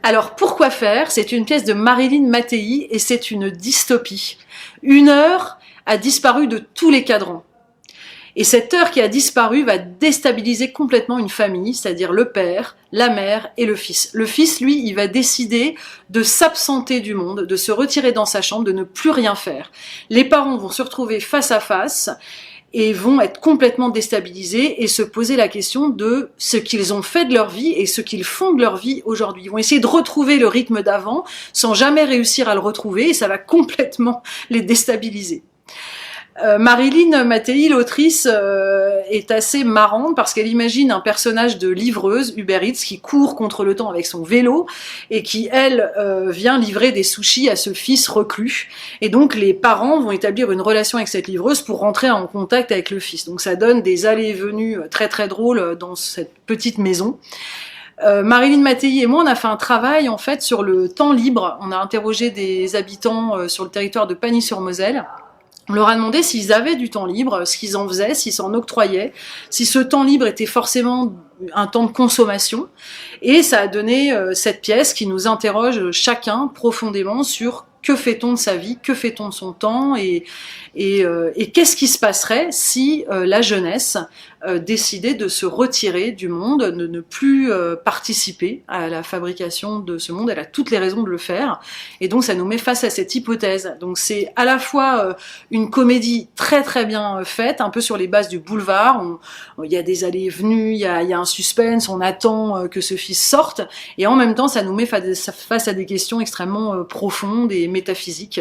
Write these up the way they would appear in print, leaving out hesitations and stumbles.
Alors, pourquoi faire? C'est une pièce de Marilyn Mattei et c'est une dystopie. Une heure a disparu de tous les cadrans. Et cette heure qui a disparu va déstabiliser complètement une famille, c'est-à-dire le père, la mère et le fils. Le fils, lui, il va décider de s'absenter du monde, de se retirer dans sa chambre, de ne plus rien faire. Les parents vont se retrouver face à face et vont être complètement déstabilisés et se poser la question de ce qu'ils ont fait de leur vie et ce qu'ils font de leur vie aujourd'hui. Ils vont essayer de retrouver le rythme d'avant sans jamais réussir à le retrouver et ça va complètement les déstabiliser. Marilyn Mattei, l'autrice, est assez marrante parce qu'elle imagine un personnage de livreuse Uber Eats qui court contre le temps avec son vélo et qui, elle, vient livrer des sushis à ce fils reclus. Et donc les parents vont établir une relation avec cette livreuse pour rentrer en contact avec le fils. Donc ça donne des allées et venues très très drôles dans cette petite maison. Marilyn Mattei et moi, on a fait un travail en fait sur le temps libre. On a interrogé des habitants sur le territoire de Pagny-sur-Moselle. On leur a demandé s'ils avaient du temps libre, ce qu'ils en faisaient, s'ils s'en octroyaient, si ce temps libre était forcément un temps de consommation. Et ça a donné cette pièce qui nous interroge chacun profondément sur que fait-on de sa vie, que fait-on de son temps et qu'est-ce qui se passerait si la jeunesse décidait de se retirer du monde, de ne plus participer à la fabrication de ce monde. Elle a toutes les raisons de le faire et donc ça nous met face à cette hypothèse. Donc c'est à la fois une comédie très très bien faite, un peu sur les bases du boulevard, il y a des allées et venues, il y a un suspense, on attend que ce fils sorte et en même temps ça nous met face à des questions extrêmement profondes et métaphysiques.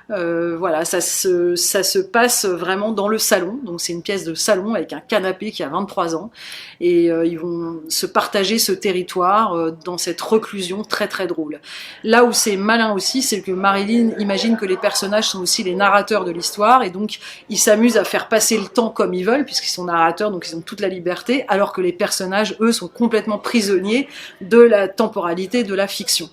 Voilà, ça se passe vraiment dans le salon, donc c'est une pièce de salon avec un canapé qui a 23 ans et ils vont se partager ce territoire dans cette reclusion très très drôle. Là où c'est malin aussi, c'est que Marilyn imagine que les personnages sont aussi les narrateurs de l'histoire et donc ils s'amusent à faire passer le temps comme ils veulent puisqu'ils sont narrateurs, donc ils ont toute la liberté, alors que les personnages, eux, sont complètement prisonniers de la temporalité de la fiction.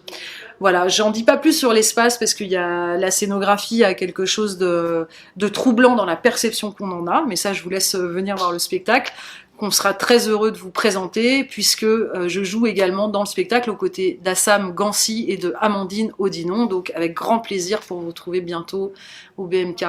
Voilà, j'en dis pas plus sur l'espace parce qu'il y a la scénographie a quelque chose de troublant dans la perception qu'on en a, mais ça je vous laisse venir voir le spectacle, qu'on sera très heureux de vous présenter puisque je joue également dans le spectacle aux côtés d'Assam Gansi et de Amandine Audinon, donc avec grand plaisir pour vous retrouver bientôt au BMK.